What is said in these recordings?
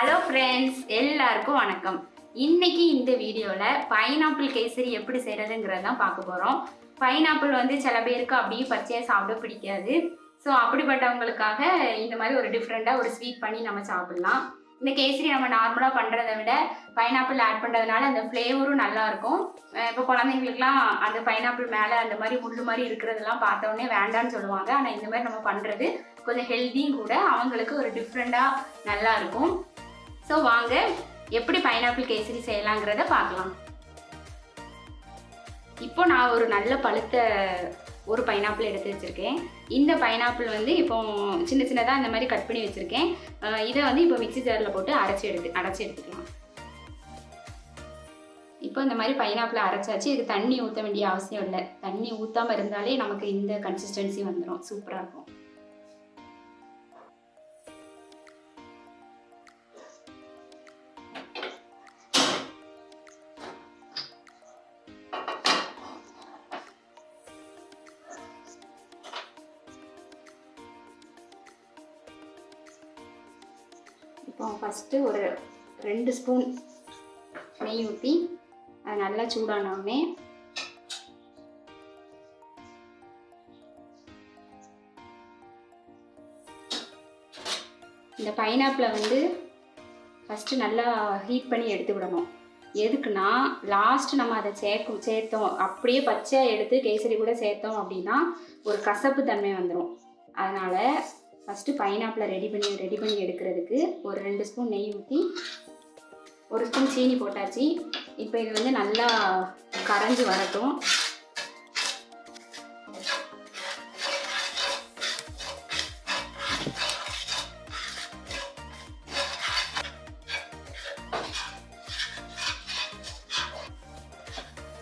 Hello friends, எல்லாருக்கும் வணக்கம். இன்னைக்கு இந்த வீடியோவில் பைனாப்பிள் கேசரி எப்படி செய்கிறதுங்கிறது தான் பார்க்க போகிறோம். பைனாப்பிள் வந்து சில பேருக்கு அப்படியே பச்சையாக சாப்பிட பிடிக்காது. ஸோ அப்படிப்பட்டவங்களுக்காக இந்த மாதிரி ஒரு டிஃப்ரெண்ட்டாக ஒரு ஸ்வீட் பண்ணி நம்ம சாப்பிட்லாம். இந்த கேசரி நம்ம நார்மலாக பண்ணுறதை விட பைனாப்பிள் ஆட் பண்ணுறதுனால அந்த ஃப்ளேவரும் நல்லாயிருக்கும். இப்போ குழந்தைங்களுக்குலாம் அந்த பைனாப்பிள் மேலே அந்த மாதிரி முள்ளு மாதிரி இருக்கிறதெல்லாம் பார்த்தோன்னே வேண்டான்னு சொல்லுவாங்க. ஆனால் இந்த மாதிரி நம்ம பண்ணுறது கொஞ்சம் ஹெல்த்தியும் கூட, அவங்களுக்கு ஒரு டிஃப்ரெண்ட்டாக நல்லாயிருக்கும். ஸோ வாங்க எப்படி பைனாப்பிள் கேசரி செய்யலாங்கிறத பார்க்கலாம். இப்போ நான் ஒரு நல்ல பழுத்த ஒரு பைனாப்பிள் எடுத்து வச்சுருக்கேன். இந்த பைனாப்பிள் வந்து இப்போ சின்ன சின்னதாக இந்த மாதிரி கட் பண்ணி வச்சுருக்கேன். இதை வந்து இப்போ மிக்ஸி ஜாரில் போட்டு அரைச்சி எடுத்துக்கலாம். இப்போ இந்த மாதிரி பைனாப்பிளை அரைச்சாச்சு. இதுக்கு தண்ணி ஊற்ற வேண்டிய அவசியம் இல்லை. தண்ணி ஊற்றாமல் இருந்தாலே நமக்கு இந்த கன்சிஸ்டன்சி வந்துடும், சூப்பராக இருக்கும். இப்போ ஃபஸ்ட்டு ஒரு 2 ஸ்பூன் நெய் ஊற்றி அது நல்லா சூடானோடனே இந்த பைனாப்பிளை வந்து ஃபஸ்ட்டு நல்லா ஹீட் பண்ணி எடுத்துக்கிடணும். எதுக்குன்னா லாஸ்ட்டு நம்ம அதை சேர்த்தோம் அப்படியே பச்சை எடுத்து கேசரி கூட சேர்த்தோம் அப்படின்னா ஒரு கசப்பு தன்மை வந்துடும். அதனால் ஃபஸ்ட்டு பைனாப்பிளை ரெடி பண்ணி எடுக்கிறதுக்கு ஒரு 2 ஸ்பூன் நெய் ஊற்றி 1 ஸ்பூன் சீனி போட்டாச்சு. இப்போ இது வந்து நல்லா கரைஞ்சி வரட்டும்.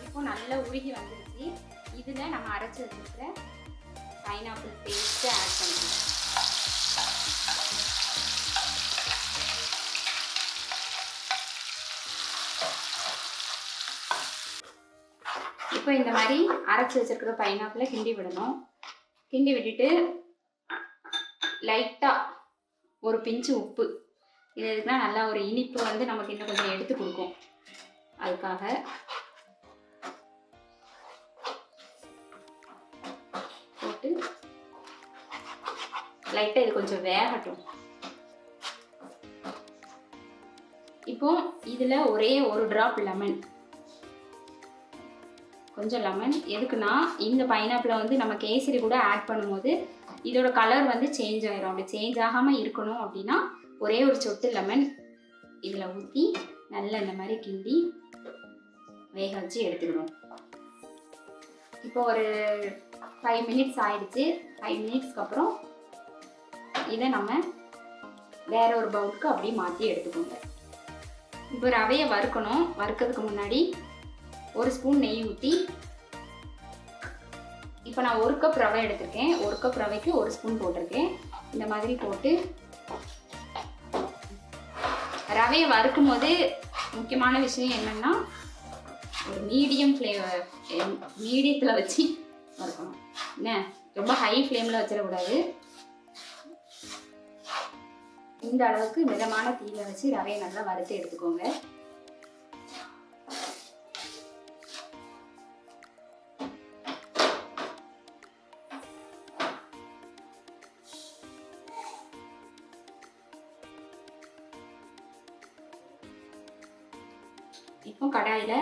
இப்போ நல்லா உருகி வந்துருச்சு. இதில் நம்ம அரைச்சி வச்சுருக்கிற பைனாப்பிள் பேஸ்ட்டை ஆட் பண்ணிக்கலாம். இப்போ இந்த மாதிரி அரைச்சி வச்சிருக்கிற பைனாப்பிளை கிண்டி விடணும். கிண்டி விட்டுட்டு லைட்டாக ஒரு பிஞ்சு உப்பு, இது எதுக்குன்னா நல்லா ஒரு இனிப்பு வந்து நமக்கு இன்னும் கொஞ்சம் எடுத்து கொடுக்கும். அதுக்காக போட்டு லைட்டாக இது கொஞ்சம் வேகட்டும். இப்போ இதில் ஒரே ஒரு ட்ராப் லெமன், கொஞ்சம் லெமன். எதுக்குன்னா இந்த பைனாப்பிளை வந்து நம்ம கேசரி கூட ஆட் பண்ணும்போது இதோட கலர் வந்து சேஞ்ச் ஆகிரும். அப்படி சேஞ்ச் ஆகாமல் இருக்கணும் அப்படின்னா ஒரே ஒரு சொட்டு லெமன் இதில் ஊற்றி நல்லா இந்த மாதிரி கிண்டி வேக வச்சு எடுத்துக்கணும். இப்போ ஒரு 5 மினிட்ஸ் ஆயிடுச்சு. 5 மினிட்ஸ்க்கு அப்புறம் இதை நம்ம வேற ஒரு பவுலுக்கு அப்படியே மாற்றி எடுத்துக்கோங்க. இப்போ ரவையை வறுக்கணும். வறுக்கிறதுக்கு முன்னாடி 1 ஸ்பூன் நெய் ஊற்றி, இப்போ நான் 1 கப் ரவை எடுத்திருக்கேன். 1 கப் ரவைக்கு 1 ஸ்பூன் போட்டிருக்கேன். இந்த மாதிரி போட்டு ரவையை வறுக்கும் போது முக்கியமான விஷயம் என்னென்னா ஒரு மீடியத்தில் வச்சு வறுக்கணும். என்ன ரொம்ப ஹை ஃப்ளேமில் வச்சிடக்கூடாது. இந்த அளவுக்கு மிதமான தீயில வச்சு ரவையை நல்லா வறுத்து எடுத்துக்கோங்க. இப்போ கடாயில்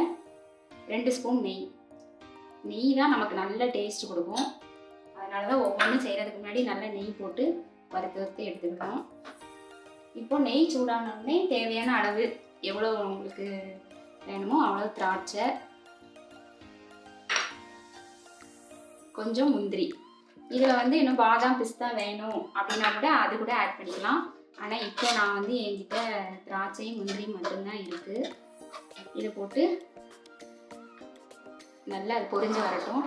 2 ஸ்பூன் நெய் தான் நமக்கு நல்ல டேஸ்ட் கொடுக்கும். அதனால தான் ஒவ்வொன்றும் செய்கிறதுக்கு முன்னாடி நல்லா நெய் போட்டு வறுத்து எடுத்துக்கணும். இப்போ நெய் சூடானோடனே தேவையான அளவு எவ்வளோ உங்களுக்கு வேணுமோ அவ்வளோ திராட்சை, கொஞ்சம் முந்திரி. இதில் வந்து இன்னும் பாதாம் பிஸ்தா வேணும் அப்படின்னா கூட அது கூட ஆட் பண்ணிக்கலாம். ஆனால் இப்போ நான் வந்து என்கிட்ட திராட்சையும் முந்திரியும் மட்டும்தான் இருக்குது. இதை போட்டு நல்லா அது பொரிஞ்சு வரட்டும்.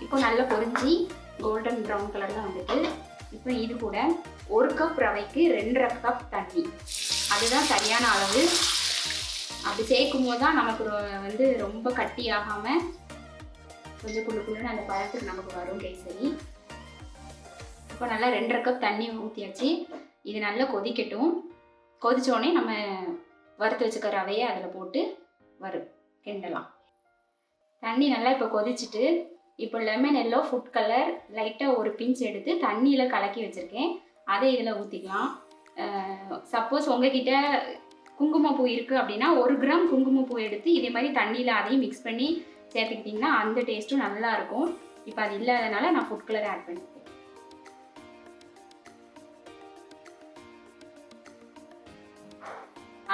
இப்போ நல்லா பொரிஞ்சு கோல்டன் ப்ரௌன் கலரில் வந்துட்டு, இப்போ இது கூட 1 கப் ரவைக்கு 2.5 கப் தண்ணி, அதுதான் சரியான அளவு. அப்படி சேர்க்கும் போது தான் நமக்கு வந்து ரொம்ப கட்டி ஆகாமல் கொஞ்சம் குள்ளுன்னு அந்த பழத்துக்கு நமக்கு வரும் கேசரி. இப்போ நல்லா 2.5 கப் தண்ணி ஊற்றியாச்சு. இது நல்லா கொதிக்கட்டும். கொதித்தோடனே நம்ம வறுத்து வச்சுக்க ரவையை அதில் போட்டு கிண்டலாம். தண்ணி நல்லா இப்போ கொதிச்சுட்டு, இப்போ லெமன் எல்லோ ஃபுட் கலர் லைட்டாக ஒரு பிஞ்ச் எடுத்து தண்ணியில் கலக்கி வச்சுருக்கேன். அதை இதில் ஊற்றிக்கலாம். சப்போஸ் உங்ககிட்ட குங்குமப்பூ இருக்குது அப்படின்னா 1 கிராம் குங்குமப்பூ எடுத்து இதே மாதிரி தண்ணியில் அதையும் மிக்ஸ் பண்ணி சேர்த்துக்கிட்டிங்கன்னா அந்த டேஸ்ட்டும் நல்லாயிருக்கும். இப்போ அது இல்லாதனால நான் ஃபுட் கலர் ஆட் பண்ணிக்கிறேன்.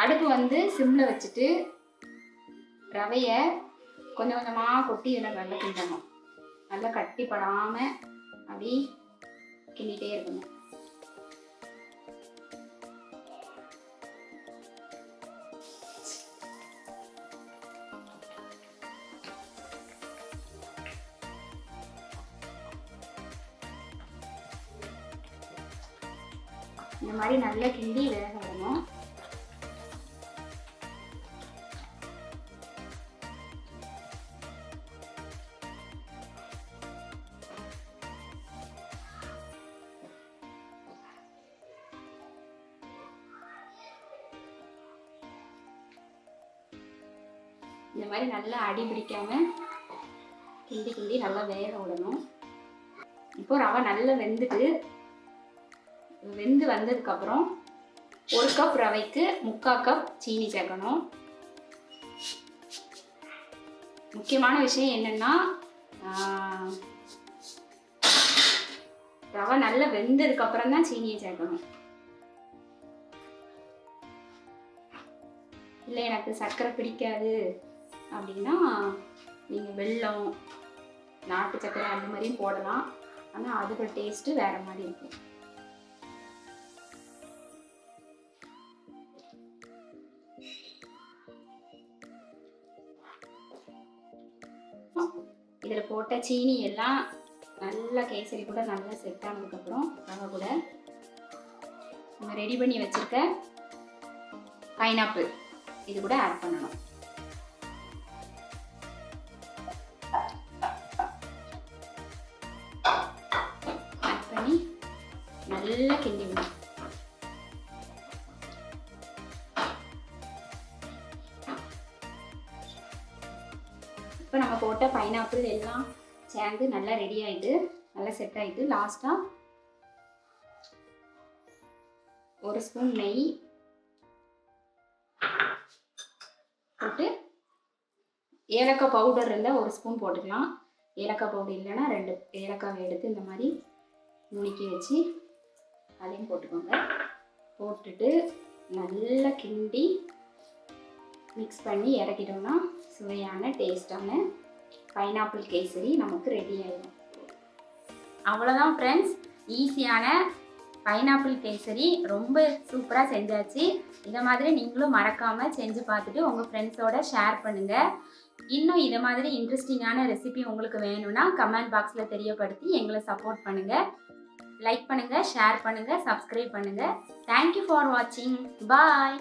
அடுப்பு வந்து சிம்மில் வச்சுட்டு ரவையை கொஞ்சம் கொஞ்சமாக கொட்டி இதில் நல்லா கிண்டணும். நல்லா கட்டிப்படாமல் அப்படி கிண்டிகிட்டே இருக்கணும். இந்த மாதிரி நல்லா கிண்டி வேக விடணும். இந்த மாதிரி நல்லா அடி பிடிக்காம கிண்டி கிண்டி நல்லா வேக விடணும். இப்போ ரவை நல்லா வெந்து வந்ததுக்கப்புறம் 1 கப் ரவைக்கு 3/4 கப் சீனி சேர்க்கணும். முக்கியமான விஷயம் என்னென்னா, ரவை நல்லா வெந்ததுக்கப்புறம் தான் சீனியை சேர்க்கணும். இல்லை எனக்கு சர்க்கரை பிடிக்காது அப்படின்னா நீங்கள் வெல்லம், நாட்டு சர்க்கரை அந்த மாதிரியும் போடலாம். ஆனால் அதோட டேஸ்ட்டு வேறு மாதிரி இருக்கும். இதில் போட்ட சீனி எல்லாம் நல்லா கேசரி கூட நல்லா செட் ஆனதுக்கப்புறம் ரவை கூட நம்ம ரெடி பண்ணி வச்சுருக்க பைனாப்பிள் இது கூட ஆட் பண்ணணும். ஆட் பண்ணி நல்லா கிண்டி விடணும். இப்போ நம்ம போட்ட பைனாப்பிள் எல்லாம் சேர்ந்து நல்லா ரெடி ஆகிட்டு நல்லா செட் ஆகிட்டு லாஸ்ட்டாக 1 ஸ்பூன் நெய் போட்டு ஏலக்காய் பவுடர் இருந்தால் 1 ஸ்பூன் போட்டுக்கலாம். ஏலக்காய் பவுடர் இல்லைன்னா 2 ஏலக்காவை எடுத்து இந்த மாதிரி நுணுக்கி வச்சு அதையும் போட்டுக்கோங்க. போட்டுட்டு நல்லா கிண்டி மிக்ஸ் பண்ணி இறக்கிட்டோம்னா சுவையான டேஸ்டான பைனாப்பிள் கேசரி நமக்கு ரெடி ஆகிடும். அவ்வளோதான் ஃப்ரெண்ட்ஸ், ஈஸியான பைனாப்பிள் கேசரி ரொம்ப சூப்பராக செஞ்சாச்சு. இதை மாதிரி நீங்களும் மறக்காமல் செஞ்சு பார்த்துட்டு உங்கள் ஃப்ரெண்ட்ஸோட ஷேர் பண்ணுங்கள். இன்னும் இதை மாதிரி இன்ட்ரெஸ்டிங்கான ரெசிபி உங்களுக்கு வேணும்னா கமெண்ட் பாக்ஸில் தெரியப்படுத்தி எங்களை சப்போர்ட் பண்ணுங்கள். லைக் பண்ணுங்கள், ஷேர் பண்ணுங்கள், சப்ஸ்கிரைப் பண்ணுங்கள். தேங்க்யூ ஃபார் வாட்சிங். பாய்.